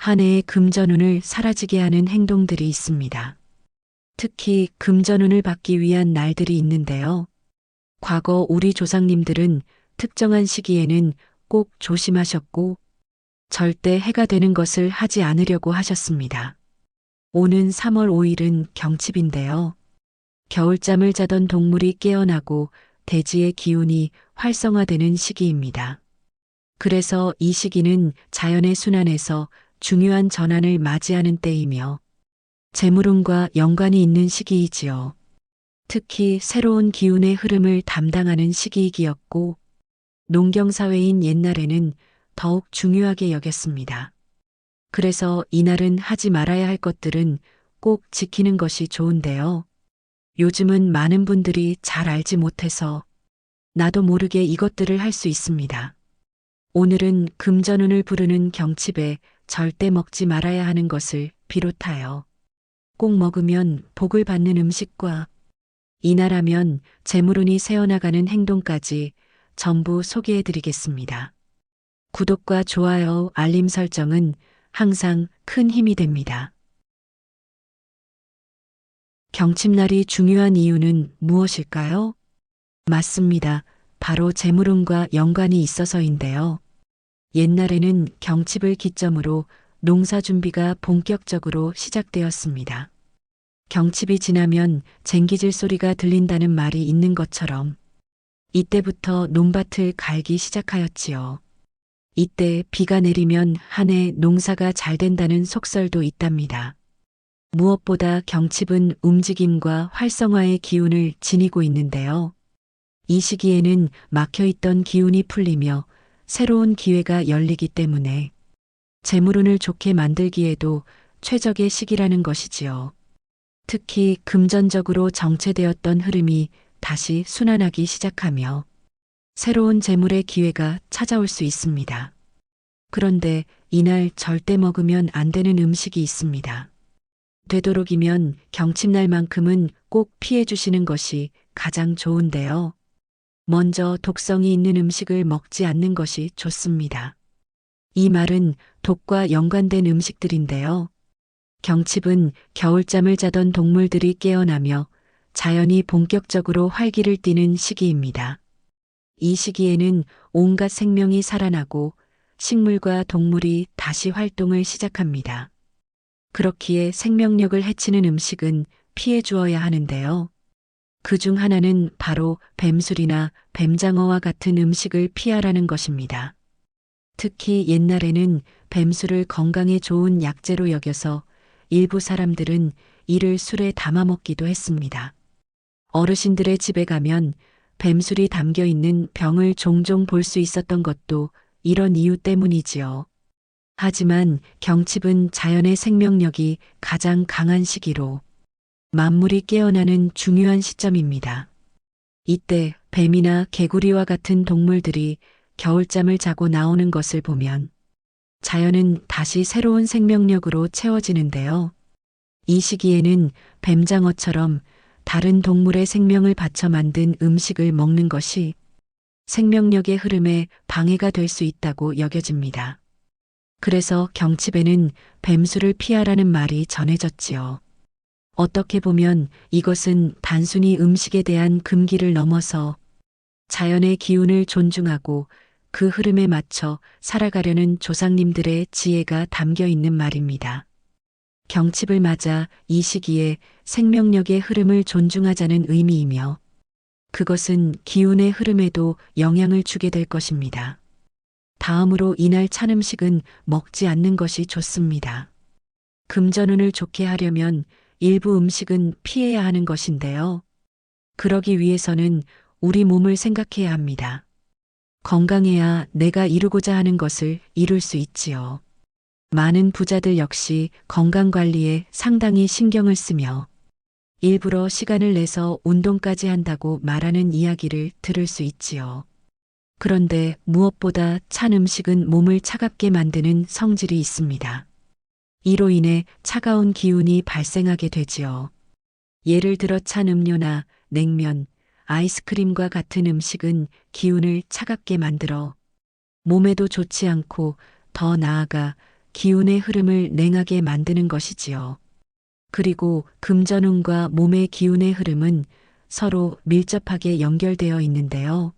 한 해의 금전운을 사라지게 하는 행동들이 있습니다. 특히 금전운을 받기 위한 날들이 있는데요. 과거 우리 조상님들은 특정한 시기에는 꼭 조심하셨고 절대 해가 되는 것을 하지 않으려고 하셨습니다. 오는 3월 5일은 경칩인데요. 겨울잠을 자던 동물이 깨어나고 대지의 기운이 활성화되는 시기입니다. 그래서 이 시기는 자연의 순환에서 중요한 전환을 맞이하는 때이며 재물운과 연관이 있는 시기이지요. 특히 새로운 기운의 흐름을 담당하는 시기이기였고 농경사회인 옛날에는 더욱 중요하게 여겼습니다. 그래서 이날은 하지 말아야 할 것들은 꼭 지키는 것이 좋은데요. 요즘은 많은 분들이 잘 알지 못해서 나도 모르게 이것들을 할 수 있습니다. 오늘은 금전운을 부르는 경칩에 절대 먹지 말아야 하는 것을 비롯하여 꼭 먹으면 복을 받는 음식과 이날하면 재물운이 새어나가는 행동까지 전부 소개해 드리겠습니다. 구독과 좋아요, 알림 설정은 항상 큰 힘이 됩니다. 경칩날이 중요한 이유는 무엇일까요? 맞습니다. 바로 재물운과 연관이 있어서인데요. 옛날에는 경칩을 기점으로 농사 준비가 본격적으로 시작되었습니다. 경칩이 지나면 쟁기질 소리가 들린다는 말이 있는 것처럼 이때부터 논밭을 갈기 시작하였지요. 이때 비가 내리면 한 해 농사가 잘 된다는 속설도 있답니다. 무엇보다 경칩은 움직임과 활성화의 기운을 지니고 있는데요. 이 시기에는 막혀있던 기운이 풀리며 새로운 기회가 열리기 때문에 재물운을 좋게 만들기에도 최적의 시기라는 것이지요. 특히 금전적으로 정체되었던 흐름이 다시 순환하기 시작하며 새로운 재물의 기회가 찾아올 수 있습니다. 그런데 이날 절대 먹으면 안 되는 음식이 있습니다. 되도록이면 경칩날만큼은 꼭 피해 주시는 것이 가장 좋은데요. 먼저 독성이 있는 음식을 먹지 않는 것이 좋습니다. 이 말은 독과 연관된 음식들인데요. 경칩은 겨울잠을 자던 동물들이 깨어나며 자연이 본격적으로 활기를 띠는 시기입니다. 이 시기에는 온갖 생명이 살아나고 식물과 동물이 다시 활동을 시작합니다. 그렇기에 생명력을 해치는 음식은 피해 주어야 하는데요. 그 중 하나는 바로 뱀술이나 뱀장어와 같은 음식을 피하라는 것입니다. 특히 옛날에는 뱀술을 건강에 좋은 약재로 여겨서 일부 사람들은 이를 술에 담아 먹기도 했습니다. 어르신들의 집에 가면 뱀술이 담겨 있는 병을 종종 볼 수 있었던 것도 이런 이유 때문이지요. 하지만 경칩은 자연의 생명력이 가장 강한 시기로 만물이 깨어나는 중요한 시점입니다. 이때 뱀이나 개구리와 같은 동물들이 겨울잠을 자고 나오는 것을 보면 자연은 다시 새로운 생명력으로 채워지는데요. 이 시기에는 뱀장어처럼 다른 동물의 생명을 바쳐 만든 음식을 먹는 것이 생명력의 흐름에 방해가 될 수 있다고 여겨집니다. 그래서 경칩에는 뱀술을 피하라는 말이 전해졌지요. 어떻게 보면 이것은 단순히 음식에 대한 금기를 넘어서 자연의 기운을 존중하고 그 흐름에 맞춰 살아가려는 조상님들의 지혜가 담겨 있는 말입니다. 경칩을 맞아 이 시기에 생명력의 흐름을 존중하자는 의미이며 그것은 기운의 흐름에도 영향을 주게 될 것입니다. 다음으로 이날 찬 음식은 먹지 않는 것이 좋습니다. 금전운을 좋게 하려면 일부 음식은 피해야 하는 것인데요. 그러기 위해서는 우리 몸을 생각해야 합니다. 건강해야 내가 이루고자 하는 것을 이룰 수 있지요. 많은 부자들 역시 건강 관리에 상당히 신경을 쓰며 일부러 시간을 내서 운동까지 한다고 말하는 이야기를 들을 수 있지요. 그런데 무엇보다 찬 음식은 몸을 차갑게 만드는 성질이 있습니다. 이로 인해 차가운 기운이 발생하게 되지요. 예를 들어 찬 음료나 냉면, 아이스크림과 같은 음식은 기운을 차갑게 만들어 몸에도 좋지 않고 더 나아가 기운의 흐름을 냉하게 만드는 것이지요. 그리고 금전운과 몸의 기운의 흐름은 서로 밀접하게 연결되어 있는데요.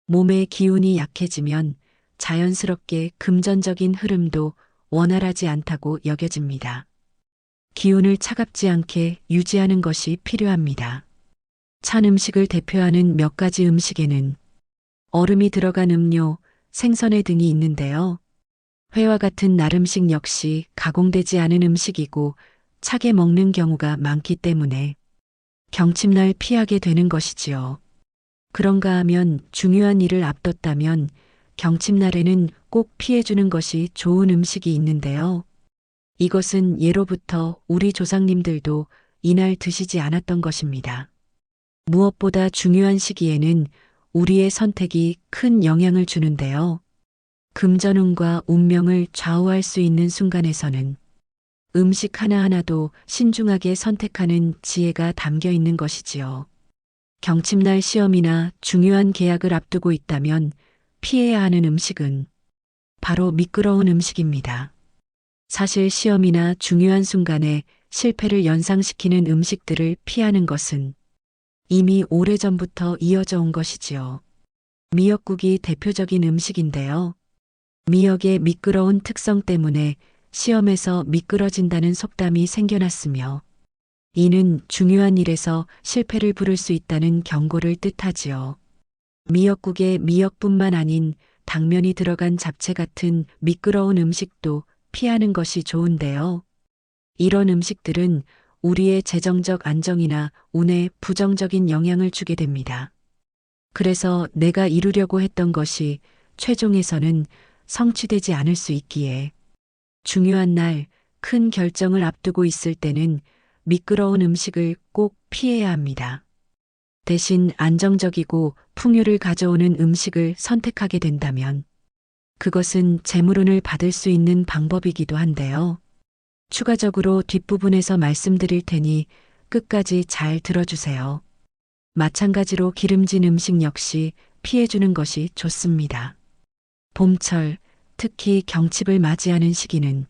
몸의 기운이 약해지면 자연스럽게 금전적인 흐름도 원활하지 않다고 여겨집니다. 기운을 차갑지 않게 유지하는 것이 필요합니다. 찬 음식을 대표하는 몇 가지 음식에는 얼음이 들어간 음료, 생선회 등이 있는데요. 회와 같은 날음식 역시 가공되지 않은 음식이고 차게 먹는 경우가 많기 때문에 경칩날 피하게 되는 것이지요. 그런가 하면 중요한 일을 앞뒀다면 경칩날에는 꼭 피해주는 것이 좋은 음식이 있는데요. 이것은 예로부터 우리 조상님들도 이날 드시지 않았던 것입니다. 무엇보다 중요한 시기에는 우리의 선택이 큰 영향을 주는데요. 금전운과 운명을 좌우할 수 있는 순간에서는 음식 하나하나도 신중하게 선택하는 지혜가 담겨 있는 것이지요. 경칩날 시험이나 중요한 계약을 앞두고 있다면 피해야 하는 음식은 바로 미끄러운 음식입니다. 사실 시험이나 중요한 순간에 실패를 연상시키는 음식들을 피하는 것은 이미 오래전부터 이어져 온 것이지요. 미역국이 대표적인 음식인데요. 미역의 미끄러운 특성 때문에 시험에서 미끄러진다는 속담이 생겨났으며 이는 중요한 일에서 실패를 부를 수 있다는 경고를 뜻하지요. 미역국에 미역뿐만 아닌 당면이 들어간 잡채 같은 미끄러운 음식도 피하는 것이 좋은데요. 이런 음식들은 우리의 재정적 안정이나 운에 부정적인 영향을 주게 됩니다. 그래서 내가 이루려고 했던 것이 최종에서는 성취되지 않을 수 있기에 중요한 날 큰 결정을 앞두고 있을 때는 미끄러운 음식을 꼭 피해야 합니다. 대신 안정적이고 풍요를 가져오는 음식을 선택하게 된다면 그것은 재물운을 받을 수 있는 방법이기도 한데요. 추가적으로 뒷부분에서 말씀드릴 테니 끝까지 잘 들어주세요. 마찬가지로 기름진 음식 역시 피해주는 것이 좋습니다. 봄철, 특히 경칩을 맞이하는 시기는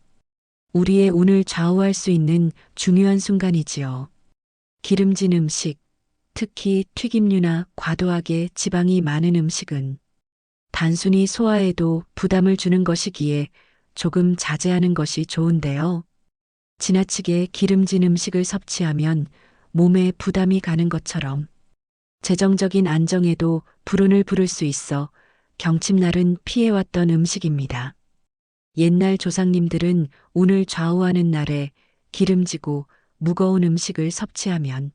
우리의 운을 좌우할 수 있는 중요한 순간이지요. 기름진 음식, 특히 튀김류나 과도하게 지방이 많은 음식은 단순히 소화에도 부담을 주는 것이기에 조금 자제하는 것이 좋은데요. 지나치게 기름진 음식을 섭취하면 몸에 부담이 가는 것처럼 재정적인 안정에도 불운을 부를 수 있어 경칩날은 피해왔던 음식입니다. 옛날 조상님들은 운을 좌우하는 날에 기름지고 무거운 음식을 섭취하면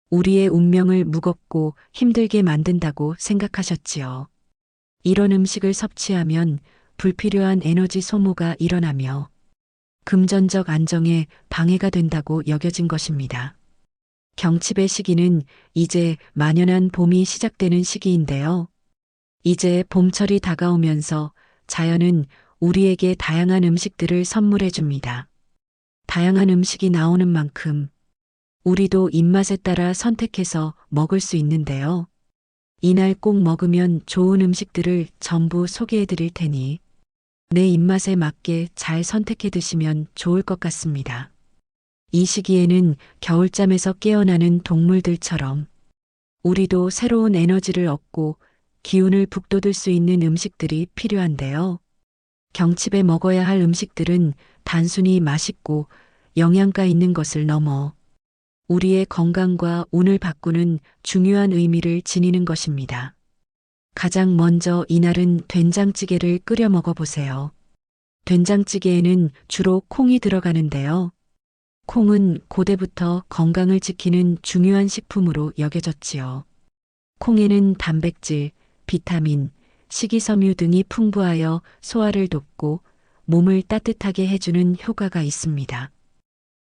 우리의 운명을 무겁고 힘들게 만든다고 생각하셨지요. 이런 음식을 섭취하면 불필요한 에너지 소모가 일어나며 금전적 안정에 방해가 된다고 여겨진 것입니다. 경칩의 시기는 이제 만연한 봄이 시작되는 시기인데요. 이제 봄철이 다가오면서 자연은 우리에게 다양한 음식들을 선물해 줍니다. 다양한 음식이 나오는 만큼 우리도 입맛에 따라 선택해서 먹을 수 있는데요. 이날 꼭 먹으면 좋은 음식들을 전부 소개해 드릴 테니 내 입맛에 맞게 잘 선택해 드시면 좋을 것 같습니다. 이 시기에는 겨울잠에서 깨어나는 동물들처럼 우리도 새로운 에너지를 얻고 기운을 북돋을 수 있는 음식들이 필요한데요. 경칩에 먹어야 할 음식들은 단순히 맛있고 영양가 있는 것을 넘어 우리의 건강과 운을 바꾸는 중요한 의미를 지니는 것입니다. 가장 먼저 이날은 된장찌개를 끓여 먹어보세요. 된장찌개에는 주로 콩이 들어가는데요. 콩은 고대부터 건강을 지키는 중요한 식품으로 여겨졌지요. 콩에는 단백질, 비타민, 식이섬유 등이 풍부하여 소화를 돕고 몸을 따뜻하게 해주는 효과가 있습니다.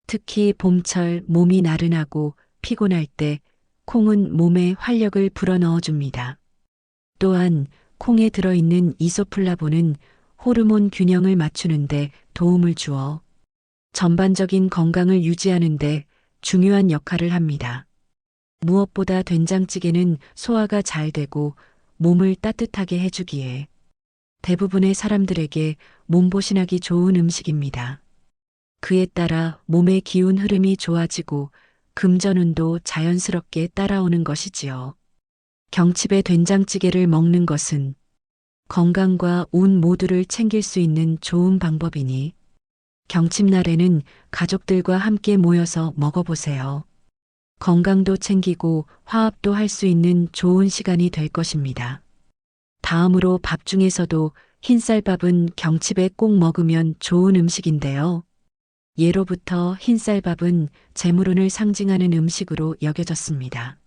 특히 봄철 몸이 나른하고 피곤할 때 콩은 몸에 활력을 불어넣어 줍니다. 또한 콩에 들어있는 이소플라본은 호르몬 균형을 맞추는데 도움을 주어 전반적인 건강을 유지하는 데 중요한 역할을 합니다. 무엇보다 된장찌개는 소화가 잘 되고 몸을 따뜻하게 해주기에 대부분의 사람들에게 몸보신하기 좋은 음식입니다. 그에 따라 몸의 기운 흐름이 좋아지고 금전운도 자연스럽게 따라오는 것이지요. 경칩에 된장찌개를 먹는 것은 건강과 운 모두를 챙길 수 있는 좋은 방법이니 경칩날에는 가족들과 함께 모여서 먹어보세요. 건강도 챙기고 화합도 할 수 있는 좋은 시간이 될 것입니다. 다음으로 밥 중에서도 흰쌀밥은 경칩에 꼭 먹으면 좋은 음식인데요. 예로부터 흰쌀밥은 재물운을 상징하는 음식으로 여겨졌습니다.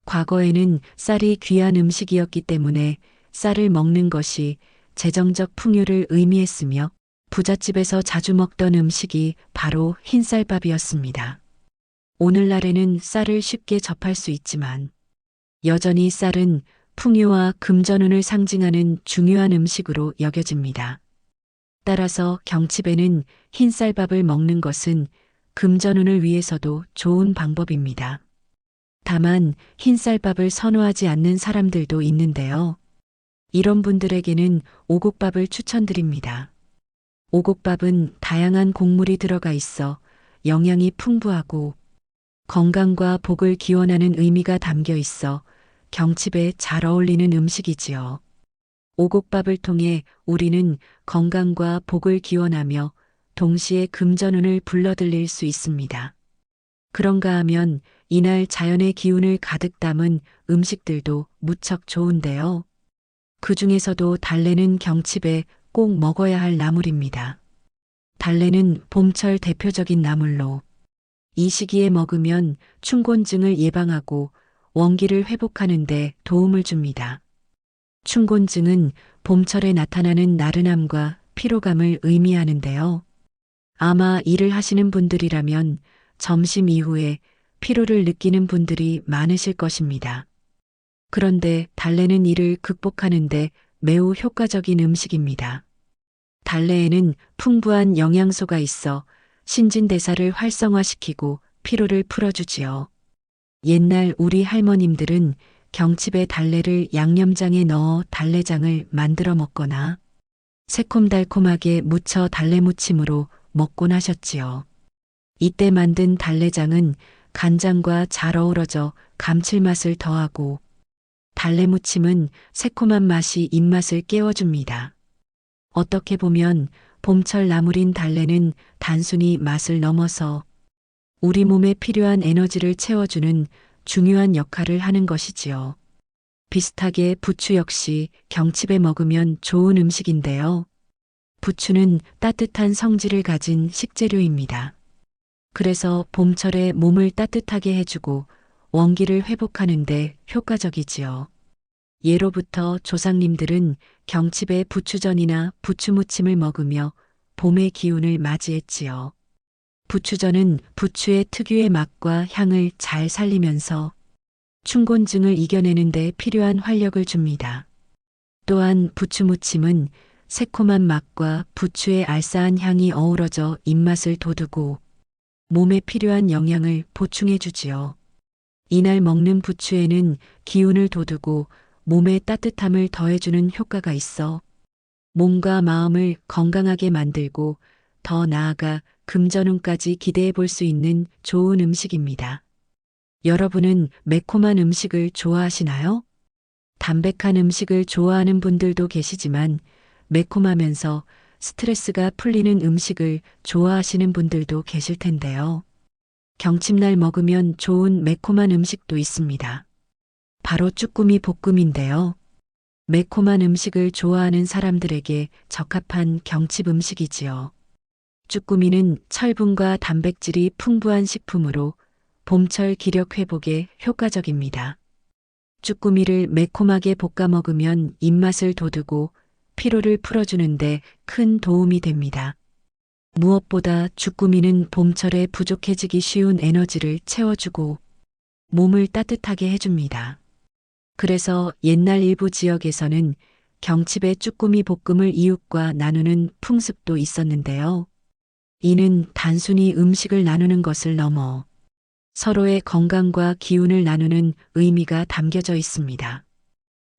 과거에는 쌀이 귀한 음식이었기 때문에 쌀을 먹는 것이 재정적 풍요를 의미했으며 부잣집에서 자주 먹던 음식이 바로 흰쌀밥이었습니다. 오늘날에는 쌀을 쉽게 접할 수 있지만 여전히 쌀은 풍요와 금전운을 상징하는 중요한 음식으로 여겨집니다. 따라서 경칩에는 흰쌀밥을 먹는 것은 금전운을 위해서도 좋은 방법입니다. 다만 흰쌀밥을 선호하지 않는 사람들도 있는데요. 이런 분들에게는 오곡밥을 추천드립니다. 오곡밥은 다양한 곡물이 들어가 있어 영양이 풍부하고 건강과 복을 기원하는 의미가 담겨 있어 경칩에 잘 어울리는 음식이지요. 오곡밥을 통해 우리는 건강과 복을 기원하며 동시에 금전운을 불러들일 수 있습니다. 그런가 하면 이날 자연의 기운을 가득 담은 음식들도 무척 좋은데요. 그 중에서도 달래는 경칩에 꼭 먹어야 할 나물입니다. 달래는 봄철 대표적인 나물로 이 시기에 먹으면 춘곤증을 예방하고 원기를 회복하는 데 도움을 줍니다. 춘곤증은 봄철에 나타나는 나른함과 피로감을 의미하는데요. 아마 일을 하시는 분들이라면 점심 이후에 피로를 느끼는 분들이 많으실 것입니다. 그런데 달래는 이를 극복하는데 매우 효과적인 음식입니다. 달래에는 풍부한 영양소가 있어 신진대사를 활성화시키고 피로를 풀어주지요. 옛날 우리 할머님들은 경칩에 달래를 양념장에 넣어 달래장을 만들어 먹거나 새콤달콤하게 무쳐 달래무침으로 먹곤 하셨지요. 이때 만든 달래장은 간장과 잘 어우러져 감칠맛을 더하고 달래무침은 새콤한 맛이 입맛을 깨워줍니다. 어떻게 보면 봄철 나물인 달래는 단순히 맛을 넘어서 우리 몸에 필요한 에너지를 채워주는 중요한 역할을 하는 것이지요. 비슷하게 부추 역시 경칩에 먹으면 좋은 음식인데요. 부추는 따뜻한 성질을 가진 식재료입니다. 그래서 봄철에 몸을 따뜻하게 해주고 원기를 회복하는데 효과적이지요. 예로부터 조상님들은 경칩에 부추전이나 부추무침을 먹으며 봄의 기운을 맞이했지요. 부추전은 부추의 특유의 맛과 향을 잘 살리면서 춘곤증을 이겨내는 데 필요한 활력을 줍니다. 또한 부추무침은 새콤한 맛과 부추의 알싸한 향이 어우러져 입맛을 돋우고 몸에 필요한 영양을 보충해 주지요. 이날 먹는 부추에는 기운을 돋우고 몸에 따뜻함을 더해주는 효과가 있어 몸과 마음을 건강하게 만들고 더 나아가 금전운까지 기대해 볼 수 있는 좋은 음식입니다. 여러분은 매콤한 음식을 좋아하시나요? 담백한 음식을 좋아하는 분들도 계시지만 매콤하면서 스트레스가 풀리는 음식을 좋아하시는 분들도 계실 텐데요. 경칩날 먹으면 좋은 매콤한 음식도 있습니다. 바로 쭈꾸미 볶음인데요. 매콤한 음식을 좋아하는 사람들에게 적합한 경칩 음식이지요. 쭈꾸미는 철분과 단백질이 풍부한 식품으로 봄철 기력 회복에 효과적입니다. 쭈꾸미를 매콤하게 볶아 먹으면 입맛을 돋우고 피로를 풀어주는데 큰 도움이 됩니다. 무엇보다 쭈꾸미는 봄철에 부족해지기 쉬운 에너지를 채워주고 몸을 따뜻하게 해줍니다. 그래서 옛날 일부 지역에서는 경칩에 쭈꾸미 볶음을 이웃과 나누는 풍습도 있었는데요. 이는 단순히 음식을 나누는 것을 넘어 서로의 건강과 기운을 나누는 의미가 담겨져 있습니다.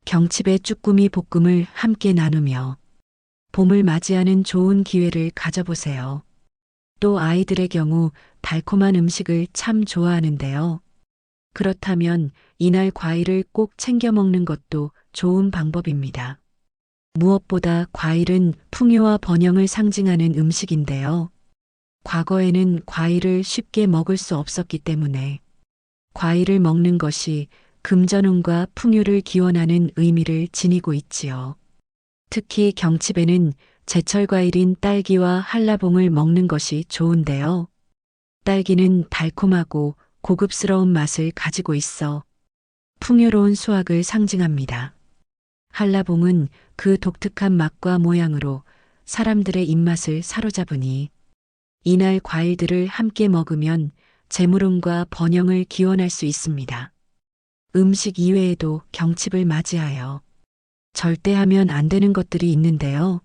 경칩에 쭈꾸미 볶음을 함께 나누며 봄을 맞이하는 좋은 기회를 가져보세요. 또 아이들의 경우 달콤한 음식을 참 좋아하는데요. 그렇다면 이날 과일을 꼭 챙겨 먹는 것도 좋은 방법입니다. 무엇보다 과일은 풍요와 번영을 상징하는 음식인데요. 과거에는 과일을 쉽게 먹을 수 없었기 때문에 과일을 먹는 것이 금전운과 풍요를 기원하는 의미를 지니고 있지요. 특히 경칩에는 제철 과일인 딸기와 한라봉을 먹는 것이 좋은데요. 딸기는 달콤하고 고급스러운 맛을 가지고 있어 풍요로운 수확을 상징합니다. 한라봉은 그 독특한 맛과 모양으로 사람들의 입맛을 사로잡으니 이날 과일들을 함께 먹으면 재물운과 번영을 기원할 수 있습니다. 음식 이외에도 경칩을 맞이하여 절대 하면 안 되는 것들이 있는데요.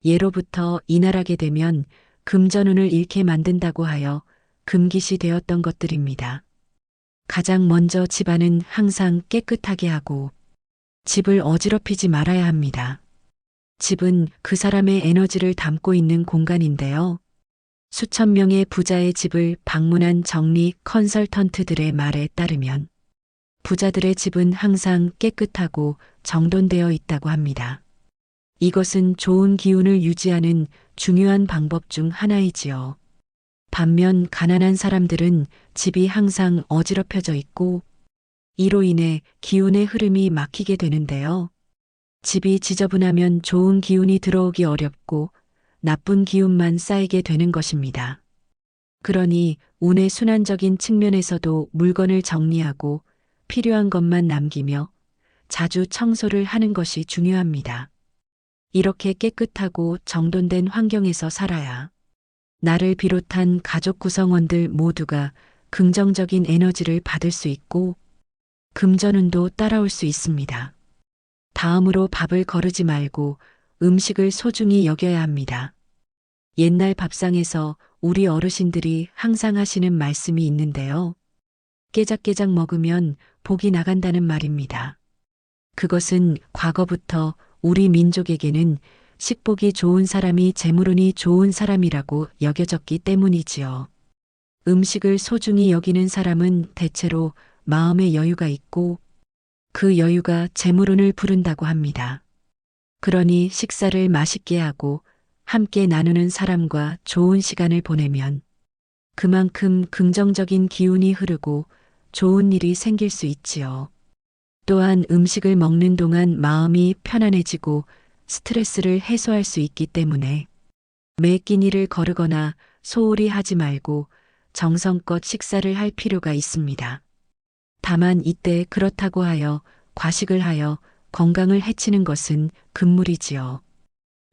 예로부터 이날하게 되면 금전운을 잃게 만든다고 하여 금기시 되었던 것들입니다. 가장 먼저 집안은 항상 깨끗하게 하고 집을 어지럽히지 말아야 합니다. 집은 그 사람의 에너지를 담고 있는 공간인데요. 수천 명의 부자의 집을 방문한 정리 컨설턴트들의 말에 따르면 부자들의 집은 항상 깨끗하고 정돈되어 있다고 합니다. 이것은 좋은 기운을 유지하는 중요한 방법 중 하나이지요. 반면 가난한 사람들은 집이 항상 어지럽혀져 있고 이로 인해 기운의 흐름이 막히게 되는데요. 집이 지저분하면 좋은 기운이 들어오기 어렵고 나쁜 기운만 쌓이게 되는 것입니다. 그러니 운의 순환적인 측면에서도 물건을 정리하고 필요한 것만 남기며 자주 청소를 하는 것이 중요합니다. 이렇게 깨끗하고 정돈된 환경에서 살아야 나를 비롯한 가족 구성원들 모두가 긍정적인 에너지를 받을 수 있고 금전운도 따라올 수 있습니다. 다음으로 밥을 거르지 말고 음식을 소중히 여겨야 합니다. 옛날 밥상에서 우리 어르신들이 항상 하시는 말씀이 있는데요. 깨작깨작 먹으면 복이 나간다는 말입니다. 그것은 과거부터 우리 민족에게는 식복이 좋은 사람이 재물운이 좋은 사람이라고 여겨졌기 때문이지요. 음식을 소중히 여기는 사람은 대체로 마음의 여유가 있고 그 여유가 재물운을 부른다고 합니다. 그러니 식사를 맛있게 하고 함께 나누는 사람과 좋은 시간을 보내면 그만큼 긍정적인 기운이 흐르고 좋은 일이 생길 수 있지요. 또한 음식을 먹는 동안 마음이 편안해지고 스트레스를 해소할 수 있기 때문에 매 끼니를 거르거나 소홀히 하지 말고 정성껏 식사를 할 필요가 있습니다. 다만 이때 그렇다고 하여 과식을 하여 건강을 해치는 것은 금물이지요.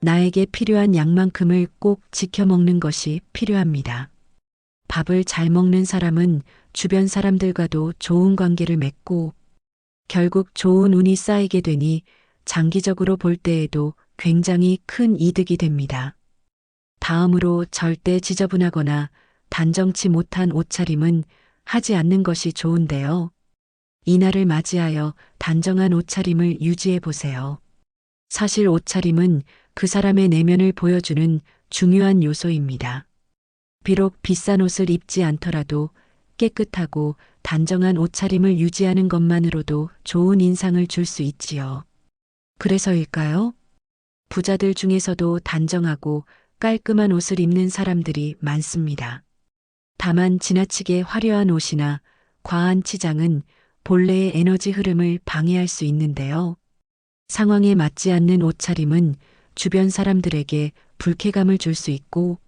나에게 필요한 양만큼을 꼭 지켜 먹는 것이 필요합니다. 밥을 잘 먹는 사람은 주변 사람들과도 좋은 관계를 맺고 결국 좋은 운이 쌓이게 되니 장기적으로 볼 때에도 굉장히 큰 이득이 됩니다. 다음으로 절대 지저분하거나 단정치 못한 옷차림은 하지 않는 것이 좋은데요. 이날을 맞이하여 단정한 옷차림을 유지해 보세요. 사실 옷차림은 그 사람의 내면을 보여주는 중요한 요소입니다. 비록 비싼 옷을 입지 않더라도 깨끗하고 단정한 옷차림을 유지하는 것만으로도 좋은 인상을 줄 수 있지요. 그래서일까요? 부자들 중에서도 단정하고 깔끔한 옷을 입는 사람들이 많습니다. 다만 지나치게 화려한 옷이나 과한 치장은 본래의 에너지 흐름을 방해할 수 있는데요. 상황에 맞지 않는 옷차림은 주변 사람들에게 불쾌감을 줄 수 있고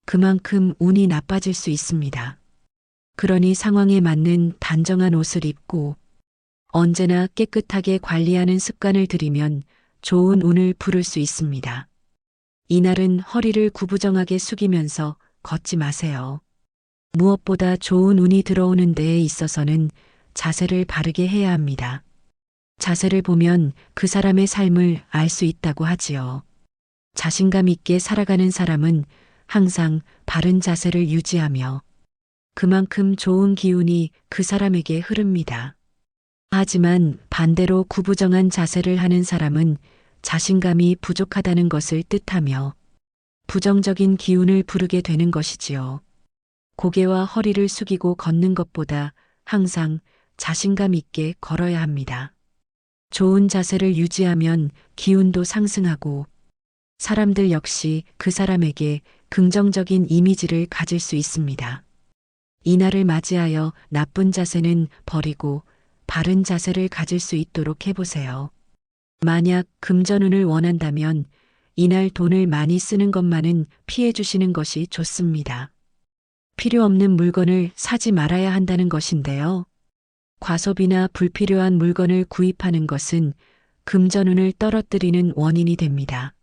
그만큼 운이 나빠질 수 있습니다. 그러니 상황에 맞는 단정한 옷을 입고 언제나 깨끗하게 관리하는 습관을 들이면 좋은 운을 부를 수 있습니다. 이날은 허리를 구부정하게 숙이면서 걷지 마세요. 무엇보다 좋은 운이 들어오는 데에 있어서는 자세를 바르게 해야 합니다. 자세를 보면 그 사람의 삶을 알 수 있다고 하지요. 자신감 있게 살아가는 사람은 항상 바른 자세를 유지하며 그만큼 좋은 기운이 그 사람에게 흐릅니다. 하지만 반대로 구부정한 자세를 하는 사람은 자신감이 부족하다는 것을 뜻하며 부정적인 기운을 부르게 되는 것이지요. 고개와 허리를 숙이고 걷는 것보다 항상 자신감 있게 걸어야 합니다. 좋은 자세를 유지하면 기운도 상승하고 사람들 역시 그 사람에게 긍정적인 이미지를 가질 수 있습니다. 이날을 맞이하여 나쁜 자세는 버리고 바른 자세를 가질 수 있도록 해보세요. 만약 금전운을 원한다면 이날 돈을 많이 쓰는 것만은 피해 주시는 것이 좋습니다. 필요 없는 물건을 사지 말아야 한다는 것인데요. 과소비나 불필요한 물건을 구입하는 것은 금전운을 떨어뜨리는 원인이 됩니다.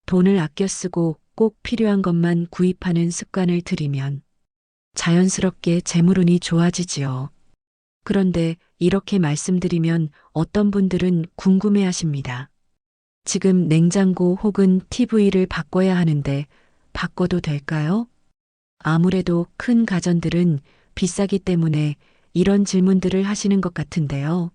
돈을 아껴 쓰고 꼭 필요한 것만 구입하는 습관을 들이면 자연스럽게 재물운이 좋아지지요. 그런데 이렇게 말씀드리면 어떤 분들은 궁금해 하십니다. 지금 냉장고 혹은 TV를 바꿔야 하는데 바꿔도 될까요? 아무래도 큰 가전들은 비싸기 때문에 이런 질문들을 하시는 것 같은데요.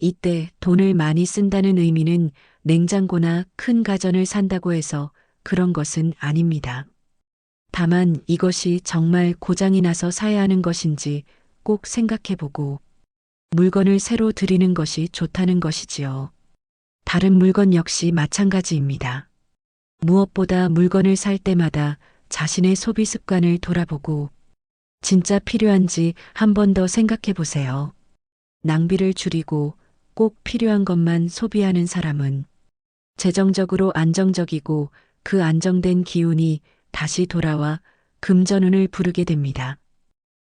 이때 돈을 많이 쓴다는 의미는 냉장고나 큰 가전을 산다고 해서 그런 것은 아닙니다. 다만 이것이 정말 고장이 나서 사야 하는 것인지 꼭 생각해보고 물건을 새로 들이는 것이 좋다는 것이지요. 다른 물건 역시 마찬가지입니다. 무엇보다 물건을 살 때마다 자신의 소비 습관을 돌아보고 진짜 필요한지 한 번 더 생각해 보세요. 낭비를 줄이고 꼭 필요한 것만 소비하는 사람은 재정적으로 안정적이고 그 안정된 기운이 다시 돌아와 금전운을 부르게 됩니다.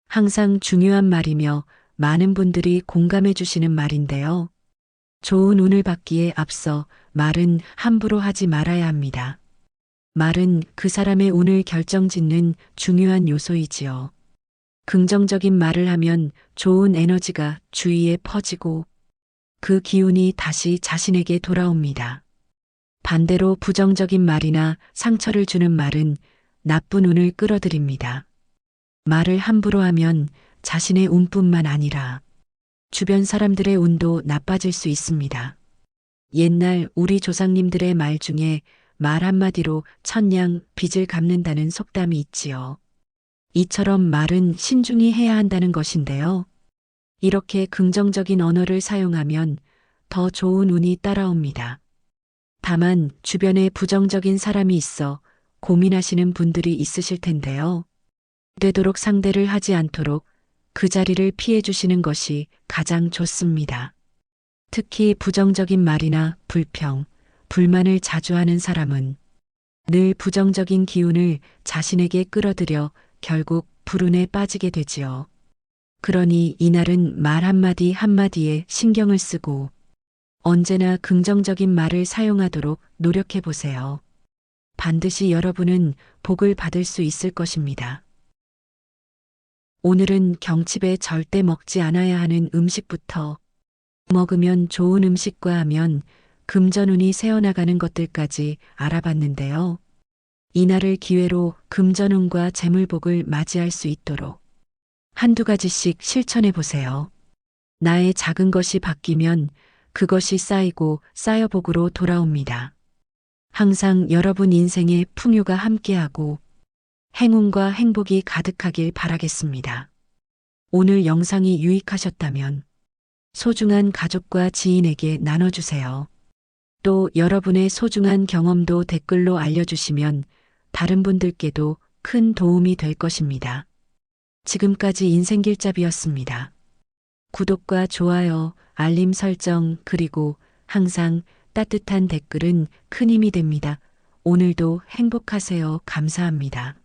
항상 중요한 말이며 많은 분들이 공감해 주시는 말인데요. 좋은 운을 받기에 앞서 말은 함부로 하지 말아야 합니다. 말은 그 사람의 운을 결정짓는 중요한 요소이지요. 긍정적인 말을 하면 좋은 에너지가 주위에 퍼지고 그 기운이 다시 자신에게 돌아옵니다. 반대로 부정적인 말이나 상처를 주는 말은 나쁜 운을 끌어들입니다. 말을 함부로 하면 자신의 운뿐만 아니라 주변 사람들의 운도 나빠질 수 있습니다. 옛날 우리 조상님들의 말 중에 말 한마디로 천냥 빚을 갚는다는 속담이 있지요. 이처럼 말은 신중히 해야 한다는 것인데요. 이렇게 긍정적인 언어를 사용하면 더 좋은 운이 따라옵니다. 다만 주변에 부정적인 사람이 있어 고민하시는 분들이 있으실 텐데요. 되도록 상대를 하지 않도록 그 자리를 피해 주시는 것이 가장 좋습니다. 특히 부정적인 말이나 불평, 불만을 자주 하는 사람은 늘 부정적인 기운을 자신에게 끌어들여 결국 불운에 빠지게 되지요. 그러니 이날은 말 한마디 한마디에 신경을 쓰고 언제나 긍정적인 말을 사용하도록 노력해 보세요. 반드시 여러분은 복을 받을 수 있을 것입니다. 오늘은 경칩에 절대 먹지 않아야 하는 음식부터 먹으면 좋은 음식과 하면 금전운이 새어나가는 것들까지 알아봤는데요. 이날을 기회로 금전운과 재물복을 맞이할 수 있도록 한두 가지씩 실천해 보세요. 나의 작은 것이 바뀌면 그것이 쌓이고 쌓여 복으로 돌아옵니다. 항상 여러분 인생에 풍요가 함께하고 행운과 행복이 가득하길 바라겠습니다. 오늘 영상이 유익하셨다면 소중한 가족과 지인에게 나눠주세요. 또 여러분의 소중한 경험도 댓글로 알려주시면 다른 분들께도 큰 도움이 될 것입니다. 지금까지 인생길잡이였습니다. 구독과 좋아요, 알림 설정, 그리고 항상 따뜻한 댓글은 큰 힘이 됩니다. 오늘도 행복하세요. 감사합니다.